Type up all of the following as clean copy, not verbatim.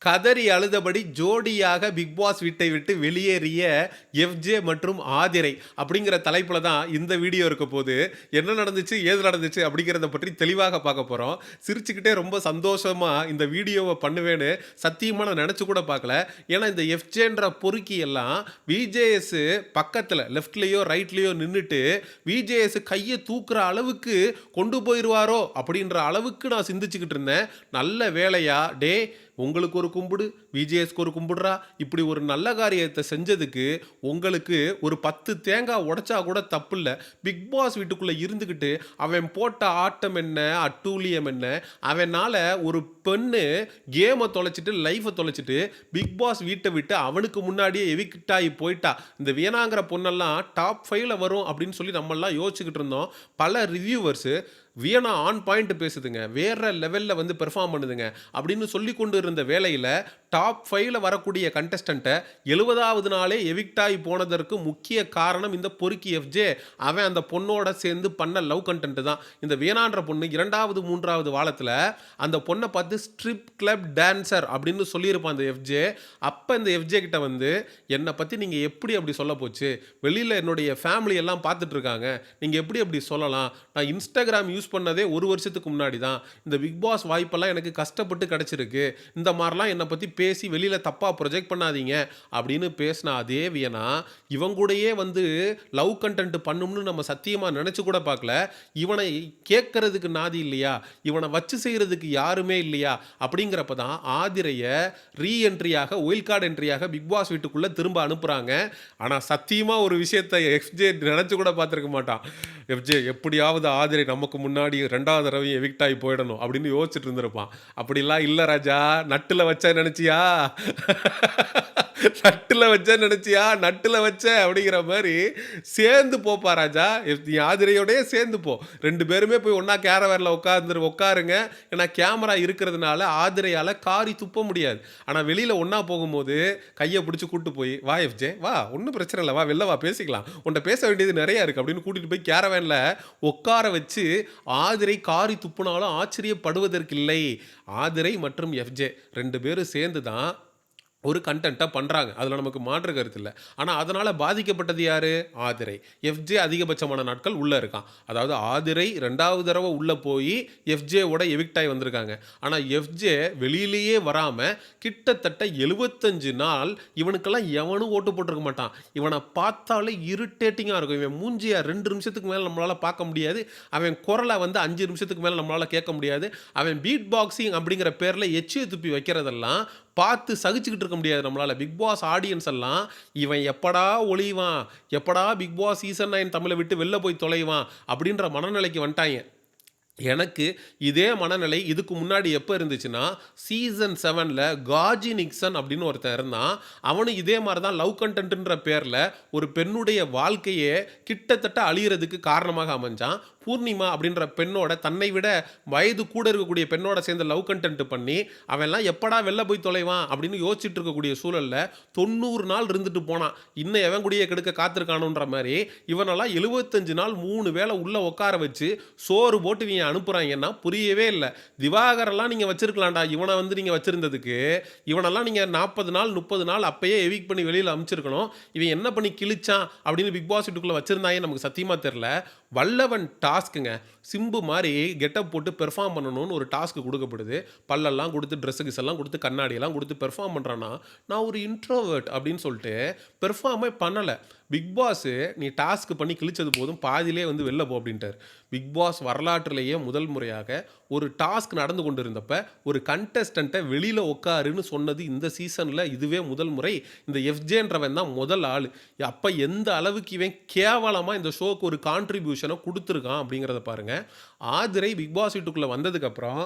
கதறி அழுதபடி ஜோடியாக big pass வீட்டை விட்டு வெளியேறிய எஃப்ஜே மற்றும் ஆதிரை அப்படிங்கிற தலைப்புல தான் இந்த வீடியோ இருக்க போது. என்ன நடந்துச்சு, ஏது நடந்துச்சு அப்படிங்கிறத பற்றி தெளிவாக பார்க்க போறோம். சிரிச்சுக்கிட்டே ரொம்ப சந்தோஷமா இந்த வீடியோவை பண்ணுவேன்னு சத்தியமா நான் நினைச்சு கூட பார்க்கல. ஏன்னா இந்த எஃப்ஜேன்ற பொறுக்கி எல்லாம் விஜேஎஸ் பக்கத்துல லெஃப்ட்லயோ ரைட்லயோ நின்னுட்டு விஜேஎஸ் கையை தூக்குற அளவுக்கு கொண்டு போயிருவாரோ அப்படின்ற அளவுக்கு நான் சிந்திச்சுக்கிட்டு இருந்தேன். நல்ல வேலையா டே உங்களுக்கு ஒரு கும்பிடு, விஜேஎஸ்க்கு ஒரு கும்பிடுறா, இப்படி ஒரு நல்ல காரியத்தை செஞ்சதுக்கு உங்களுக்கு ஒரு 10 தேங்காய் உடைச்சா கூட தப்பு இல்லை. பிக் பாஸ் வீட்டுக்குள்ளே இருந்துக்கிட்டு அவன் போட்ட ஆட்டம் என்ன, அட்டூழியம் என்ன, அவனால் ஒரு பெண்ணு கேமை தொலைச்சிட்டு லைஃப்பை தொலைச்சிட்டு பிக் பாஸ் வீட்டை விட்டு அவனுக்கு முன்னாடியே எவிக்ட் ஆகி போயிட்டா. இந்த வீணாங்கிற பொண்ணெல்லாம் டாப் 5ல் வரும் அப்படின்னு சொல்லி நம்மெல்லாம் யோசிச்சுக்கிட்டு இருந்தோம். பல ரிவ்யூவர்ஸு வியனா ஆன் பாயிண்ட் பேசுதுங்க, வேற லெவலில் வந்து பெர்ஃபார்ம் பண்ணுதுங்க அப்படின்னு சொல்லி கொண்டு இருந்த வேளையில் டாப் 5ல் வரக்கூடிய கண்டஸ்டண்ட்டை 70வது நாளே எவிக்ட் ஆகி போனதற்கு முக்கிய காரணம் இந்த பொறுக்கி எஃப்ஜே. அவன் அந்த பொண்ணோட சேர்ந்து பண்ண லவ் கண்டென்ட் தான். இந்த வீணான்ற பொண்ணு 2வது 3வது வாரத்தில் அந்த பொண்ணை பார்த்து ஸ்ட்ரிப் கிளப் டான்சர் அப்படின்னு சொல்லியிருப்பான் அந்த எஃப்ஜே. அப்போ இந்த எஃப்ஜே கிட்ட வந்து என்னை பற்றி நீங்கள் எப்படி அப்படி சொல்ல போச்சு, வெளியில் என்னுடைய ஃபேமிலி எல்லாம் பார்த்துட்டு இருக்காங்க, நீங்கள் எப்படி அப்படி சொல்லலாம், நான் இன்ஸ்டாகிராம் யூஸ் பண்ணதே 1 வருஷத்துக்கு முன்னாடி தான், இந்த பிக் பாஸ் வாய்ப்பெல்லாம் எனக்கு கஷ்டப்பட்டு கிடச்சிருக்கு, இந்த மாதிரிலாம் என்னை பற்றி பேசி வெளியில் தப்பாக ப்ரொஜெக்ட் பண்ணாதீங்க அப்படின்னு பேசினா அதே வியனா இவங்கூடையே வந்து லவ் கண்டென்ட் பண்ணும்னு நம்ம சத்தியமாக நினச்சி கூட பார்க்கல. இவனை கேட்கறதுக்கு நாதி இல்லையா, இவனை வச்சு செய்கிறதுக்கு யாருமே இல்லையா அப்படிங்கிறப்ப தான் ஆதிரையை ரீஎன்ட்ரியாக ஒயில் கார்டு என்ட்ரியாக பிக் பாஸ் வீட்டுக்குள்ளே திரும்ப அனுப்புகிறாங்க. ஆனால் சத்தியமாக ஒரு விஷயத்தை எஃப்ஜே நினச்சி கூட பார்த்துருக்க மாட்டான். எஃப்ஜே எப்படியாவது ஆதிரை நமக்கு முன்னாடி 2வது தடவை எவிக்ட் ஆகி போயிடணும் அப்படின்னு யோசிச்சுட்டு இருந்திருப்பான். அப்படிலாம் இல்லை ராஜா, நட்டில் வச்ச நினச்சியா நட்டில் வச்ச நினச்சியா, நட்டில் வச்ச அப்படிங்கிற மாதிரி சேர்ந்து போப்பா ராஜா, நீ ஆதிரையோடய சேர்ந்து போ. 2 பேருமே போய் ஒன்றா கேரவேரில் உட்காருங்க. ஏன்னா கேமரா இருக்கிறதுனால ஆதிரையால் காரி துப்ப முடியாது. ஆனால் வெளியில் ஒன்றா போகும்போது கையை பிடிச்சி கூப்பிட்டு போய் வா எஃப்ஜே வா, ஒன்றும் பிரச்சனை இல்லை, வா வெளில வா பேசிக்கலாம், உன்ட்ட பேச வேண்டியது நிறையா இருக்குது அப்படின்னு கூட்டிகிட்டு போய் கேரவேனில் உட்கார வச்சு ஆதிரை காரி துப்புனாலும் ஆச்சரியப்படுவதற்கில்லை. ஆதிரை மற்றும் எஃப்ஜே 2 பேரும் சேர்ந்து தான் ஒரு கண்டென்ட்டாக பண்ணுறாங்க, அதில் நமக்கு மாற்று கருத்து இல்லை. ஆனால் அதனால் பாதிக்கப்பட்டது யார், ஆதிரை. எஃப்ஜே அதிகபட்சமான நாட்கள் உள்ளே இருக்கான். அதாவது ஆதிரை 2வது தடவை உள்ளே போய் எஃப்ஜேவோட எவிக்ட் ஆகி வந்திருக்காங்க. ஆனால் எஃப்ஜே வெளியிலேயே வராமல் கிட்டத்தட்ட 75 நாள் இவனுக்கெல்லாம் எவனும் ஓட்டு போட்டிருக்க மாட்டான். இவனை பார்த்தாலே இரிட்டேட்டிங்காக இருக்கும். இவன் மூஞ்சியை 2 நிமிஷத்துக்கு மேலே நம்மளால் பார்க்க முடியாது. அவன் குரலை வந்து 5 நிமிஷத்துக்கு மேலே நம்மளால் கேட்க முடியாது. அவன் பீட் பாக்ஸிங் அப்படிங்கிற பேரில் எச்சியை துப்பி வைக்கிறதெல்லாம் பார்த்து சகிச்சுக்கிட்டு இருக்க முடியாது நம்மளால். பிக் பாஸ் ஆடியன்ஸ் எல்லாம் இவன் எப்படா ஒளிவான், எப்படா பிக் பாஸ் சீசன் 9 தமிழை விட்டு வெளில போய் தொலைவான் அப்படின்ற மனநிலைக்கு வந்துட்டாங்க. எனக்கு இதே மனநிலை இதுக்கு முன்னாடி எப்போ இருந்துச்சுன்னா, சீசன் 7ல் காஜி நிக்சன் அப்படின்னு ஒருத்தன் இருந்தான். அவனும் இதே மாதிரி தான் லவ் கண்டென்ட்ன்ற பேரில் ஒரு பெண்ணுடைய வாழ்க்கையே கிட்டத்தட்ட அழியிறதுக்கு காரணமாக அமைஞ்சான். பூர்ணிமா அப்படின்ற பெண்ணோட, தன்னை விட வயது கூட இருக்கக்கூடிய பெண்ணோட சேர்ந்து லவ் கண்டென்ட் பண்ணி அவன்லாம் எப்படா வெளில போய் தொலைவான் அப்படின்னு யோசிச்சுட்டு இருக்கக்கூடிய சூழலில் 90 நாள் இருந்துட்டு போனான். இன்னும் எவன் கூடிய கெடுக்க காத்திருக்கானுன்ற மாதிரி இவனெல்லாம் 75 நாள் 3 வேளை உள்ளே உட்கார வச்சு சோறு போட்டு அனுப்புறாங்கன்னா புரியவே இல்லை. திவாகரெல்லாம் நீங்க வச்சிருக்கலாம்டா, இவனை வந்து நீங்க வச்சிருந்ததுக்கு இவனெல்லாம் நீங்க 40 நாள் 30 நாள் அப்பயே எவிக் பண்ணி வெளியில் அனுப்பிச்சிருக்கணும். இவன் என்ன பண்ணி கிழிச்சான் அப்படின்னு பிக் பாஸ் வீட்டுக்குள்ள வச்சிருந்தாங்க நமக்கு சத்தியமா தெரியல. வல்லவன் டாஸ்க்குங்க, சிம்பு மாதிரி கெட்டப் போட்டு பெர்ஃபார்ம் பண்ணணும்னு ஒரு டாஸ்க்கு கொடுக்கப்படுது. பல்லெல்லாம் கொடுத்து ட்ரெஸ்ஸுக்கு எல்லாம் கொடுத்து கண்ணாடியெல்லாம் கொடுத்து பெர்ஃபார்ம் பண்ணுறான்னா நான் ஒரு இன்ட்ரோவர்ட் அப்படின்னு சொல்லிட்டு பெர்ஃபார்மே பண்ணலை. பிக் பாஸ் நீ டாஸ்க் பண்ணி கிழிச்சது போதும், பாதியிலே வந்து வெளில போ அப்படின்ட்டார். பிக் பாஸ் வரலாற்றிலேயே முதல் முறையாக ஒரு டாஸ்க் நடந்து கொண்டு இருந்தப்ப ஒரு கண்டஸ்டண்ட்டை வெளியில் உட்காருன்னு சொன்னது இந்த சீசனில் இதுவே முதல் முறை. இந்த எஃப்ஜேன்றவன் தான் முதல் ஆள். அப்போ எந்த அளவுக்கு இவன் கேவலமாக இந்த ஷோக்கு ஒரு கான்ட்ரிபியூஷனை கொடுத்துருக்கான் அப்படிங்கிறத பாருங்கள். ஆதிரை பிக் பாஸ் வீட்டுக்குள்ளே வந்ததுக்கப்புறம்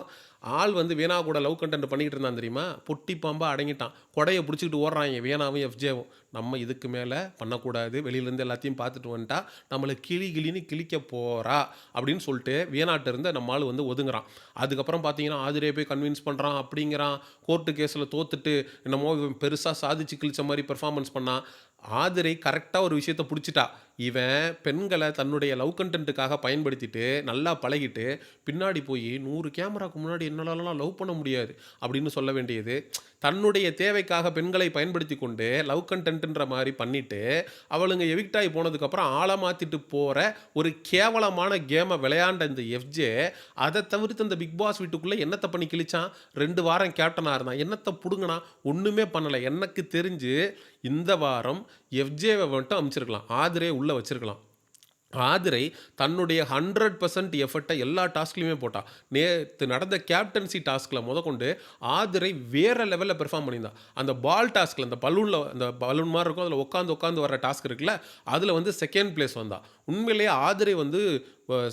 ஆள் வந்து வேணா கூட லவ் கண்டென்ட் பண்ணிக்கிட்டு இருந்தான் தெரியுமா, பொட்டி பாம்பாக அடங்கிட்டான். கொடையை பிடிச்சிக்கிட்டு ஓடுறாங்க வேணாவும் எஃப்ஜேவும். நம்ம இதுக்கு மேலே பண்ணக்கூடாது, வெளியிலேருந்து எல்லாத்தையும் பார்த்துட்டு வந்துட்டா நம்மளை கிளின்னு கிழிக்க போகிறா அப்படின்னு சொல்லிட்டு வேணாட்ட இருந்து நம்ம ஆள் வந்து ஒதுங்குறான். அதுக்கப்புறம் பார்த்தீங்கன்னா ஆதிரையை போய் கன்வின்ஸ் பண்ணுறான் அப்படிங்கிறான். கோர்ட்டு கேஸில் தோத்துட்டு என்னமோ பெருசாக சாதிச்சு கிழிச்ச மாதிரி பெர்ஃபார்மன்ஸ் பண்ணான். ஆதிரை கரெக்டாக ஒரு விஷயத்தை பிடிச்சிட்டா. இவன் பெண்களை தன்னுடைய லவ் கண்டென்ட்டுக்காக பயன்படுத்திட்டு நல்லா பழகிட்டு பின்னாடி போய் 100 கேமராவுக்கு முன்னாடி என்னாலலாம் லவ் பண்ண முடியாது அப்படின்னு சொல்ல வேண்டியது. தன்னுடைய தேவைக்காக பெண்களை பயன்படுத்தி கொண்டு லவ் கண்டென்ட்ன்ற மாதிரி பண்ணிட்டு அவளுங்க எவிக்ட் ஆகி போனதுக்கப்புறம் ஆளை மாற்றிட்டு போகிற ஒரு கேவலமான கேமை விளையாண்ட இந்த எஃப்ஜே அதை தவிர்த்து இந்த பிக் பாஸ் வீட்டுக்குள்ளே என்னத்தை பண்ணி கிழிச்சான்? 2 வாரம் கேப்டனாக இருந்தான். என்னத்தை பிடுங்கினா? ஒன்றுமே பண்ணலை. எனக்கு தெரிஞ்சு இந்த வாரம் எஃப்ஜேவை மட்டும் அமைச்சிருக்கலாம். ஆதிரே உள்ளே வச்சிருக்கலாம். ஆதிரை தன்னுடைய 100% எஃபர்ட்டை எல்லா டாஸ்க்லையுமே போட்டா. நேற்று நடந்த கேப்டன்சி டாஸ்கில் முதற்கொண்டு ஆதிரை வேறு லெவலில் பெர்ஃபார்ம் பண்ணியிருந்தான். அந்த பால் டாஸ்கில் அந்த பலூன் மாதிரி இருக்கும், அதில் உட்காந்து வர டாஸ்க் இருக்குல்ல, அதில் வந்து செகண்ட் பிளேஸ் வந்தா. உண்மையிலேயே ஆதிரை வந்து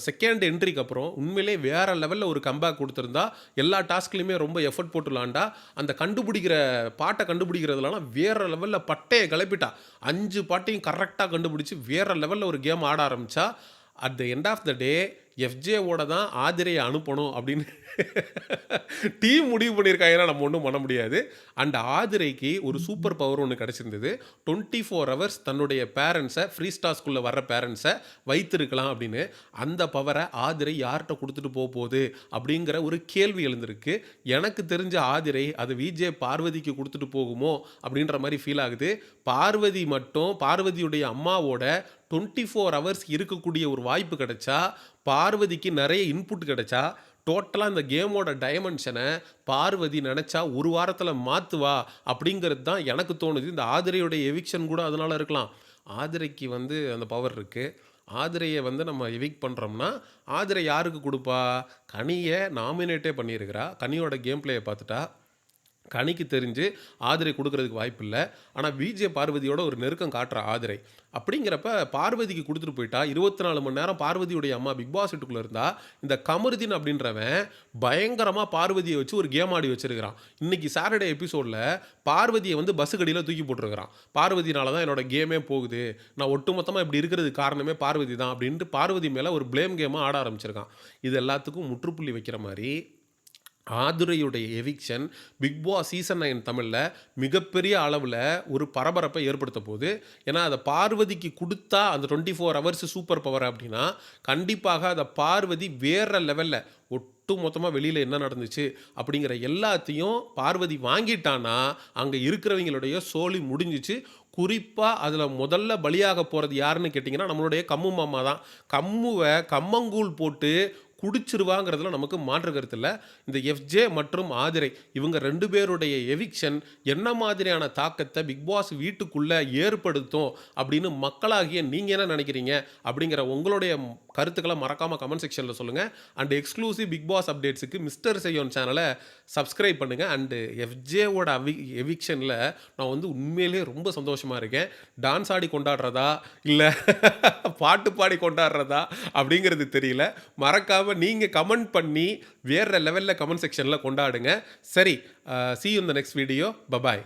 செகண்ட் என்ட்ரிக்கு அப்புறம் உண்மையிலேயே வேறு லெவலில் ஒரு கம்பேக் கொடுத்துருந்தா. எல்லா டாஸ்க்லையுமே ரொம்ப எஃபர்ட் போட்டு விளாண்டா. அந்த பாட்டை கண்டுபிடிக்கிறதுலாம் வேறு லெவலில் பட்டையை கிளப்பிட்டா. 5 பாட்டையும் கரெக்டாக கண்டுபிடிச்சி வேறு லெவலில் ஒரு கேம் ஆட ஆரம்பித்தா. At the end of the day எஃப்ஜேவோட தான் ஆதிரையை அனுப்பணும் அப்படின்னு டீம் முடிவு பண்ணியிருக்காங்கன்னா நம்ம ஒன்றும் பண்ண முடியாது. அண்ட் ஆதிரைக்கு ஒரு சூப்பர் பவர் ஒன்று கிடச்சிருந்தது. 24 ஹவர்ஸ் தன்னுடைய பேரண்ட்ஸை ஃப்ரீ ஸ்டாஸ்குள்ளே வர்ற பேரண்ட்ஸை வைத்திருக்கலாம் அப்படின்னு. அந்த பவரை ஆதிரை யார்கிட்ட கொடுத்துட்டு போகுது அப்படிங்கிற ஒரு கேள்வி எழுந்திருக்கு. எனக்கு தெரிஞ்ச ஆதிரை அது விஜே பார்வதிக்கு கொடுத்துட்டு போகுமோ அப்படின்ற மாதிரி ஃபீல் ஆகுது. பார்வதியுடைய அம்மாவோட 24 ஹவர்ஸ் இருக்கக்கூடிய ஒரு வாய்ப்பு கிடைச்சா, பார்வதிக்கு நிறைய இன்புட் கிடைச்சா, டோட்டலாக இந்த கேமோட டைமென்ஷனை பார்வதி நினச்சா ஒரு வாரத்தில் மாற்றுவா அப்படிங்கிறது தான் எனக்கு தோணுது. இந்த ஆதிரையோடைய எவிக்ஷன் கூட அதனால் இருக்கலாம். ஆதிரைக்கு வந்து அந்த பவர் இருக்குது. ஆதிரையை வந்து நம்ம எவிக் பண்ணுறோம்னா ஆதிரை யாருக்கு கொடுப்பா? கனியை நாமினேட்டே பண்ணியிருக்கிறா. கனியோட கேம் பிளேயை பார்த்துட்டா கனிக்கு தெரிஞ்சு ஆதிரை கொடுக்கறதுக்கு வாய்ப்பு இல்லை. ஆனால் விஜே பார்வதியோட ஒரு நெருக்கம் காட்டுற ஆதிரை. அப்படிங்கிறப்ப பார்வதிக்கு கொடுத்துட்டு போயிட்டா 24 மணி நேரம் பார்வதியுடைய அம்மா பிக் பாஸ் வீட்டுக்குள்ளே இருந்தா. இந்த கமருதீன் அப்படின்றவன் பயங்கரமாக பார்வதியை வச்சு ஒரு கேம் ஆடி வச்சிருக்கிறான். இன்னைக்கு சாட்டர்டே எபிசோடில் பார்வதியை வந்து பஸ்ஸு கடியில் தூக்கி போட்டுருக்கிறான். பார்வதினால தான் என்னோட கேமே போகுது, நான் ஒட்டுமொத்தமாக இப்படி இருக்கிறதுக்கு காரணமே பார்வதி தான் அப்படின்ட்டு பார்வதி மேலே ஒரு ப்ளேம் கேமாக ஆட ஆரம்பிச்சிருக்கான். இது எல்லாத்துக்கும் முற்றுப்புள்ளி வைக்கிற மாதிரி ஆதிரையுடைய எவிக்ஷன் பிக் பாஸ் சீசன் 9 தமிழில் மிகப்பெரிய அளவில் ஒரு பரபரப்பை ஏற்படுத்த போகுது. ஏன்னா அதை பார்வதிக்கு கொடுத்தா அந்த 24 ஹவர்ஸ் சூப்பர் பவர் அப்படின்னா கண்டிப்பாக அதை பார்வதி வேறு லெவலில் ஒட்டு மொத்தமாக வெளியில் என்ன நடந்துச்சு அப்படிங்கிற எல்லாத்தையும் பார்வதி வாங்கிட்டான்னா அங்கே இருக்கிறவங்களுடைய சோலி முடிஞ்சிச்சு. குறிப்பாக அதில் முதல்ல பலியாக போகிறது யாருன்னு கேட்டிங்கன்னா நம்மளுடைய கம்மு மாமா தான். கம்முவை கம்மங்கூழ் போட்டு குடிச்சிருவாங்கிறதுல நமக்கு மாற்று கருத்து இல்லை. இந்த எஃப்ஜே மற்றும் ஆதிரை இவங்க 2 பேருடைய எவிக்ஷன் என்ன மாதிரியான தாக்கத்தை பிக் பாஸ் வீட்டுக்குள்ளே ஏற்படுத்தும் அப்படின்னு மக்களாகிய நீங்கள் என்ன நினைக்கிறீங்க அப்படிங்கிற உங்களுடைய கருத்துக்களை மறக்காமல் கமெண்ட் செக்ஷனில் சொல்லுங்கள். அண்ட் எக்ஸ்க்ளூசிவ் பிக் பாஸ் அப்டேட்ஸுக்கு மிஸ்டர் செய்யோன் சேனலை சப்ஸ்கிரைப் பண்ணுங்கள். அண்டு எஃப்ஜேவோட எவிக்ஷனில் நான் வந்து உண்மையிலே ரொம்ப சந்தோஷமாக இருக்கேன். டான்ஸ் ஆடி கொண்டாடுறதா இல்லை பாட்டு பாடி கொண்டாடுறதா அப்படிங்கிறது தெரியல. மறக்காமல் நீங்கள் கமெண்ட் பண்ணி வேறு லெவலில் கமெண்ட் செக்ஷனில் கொண்டாடுங்க. சரி, see you in the next video. Bye bye.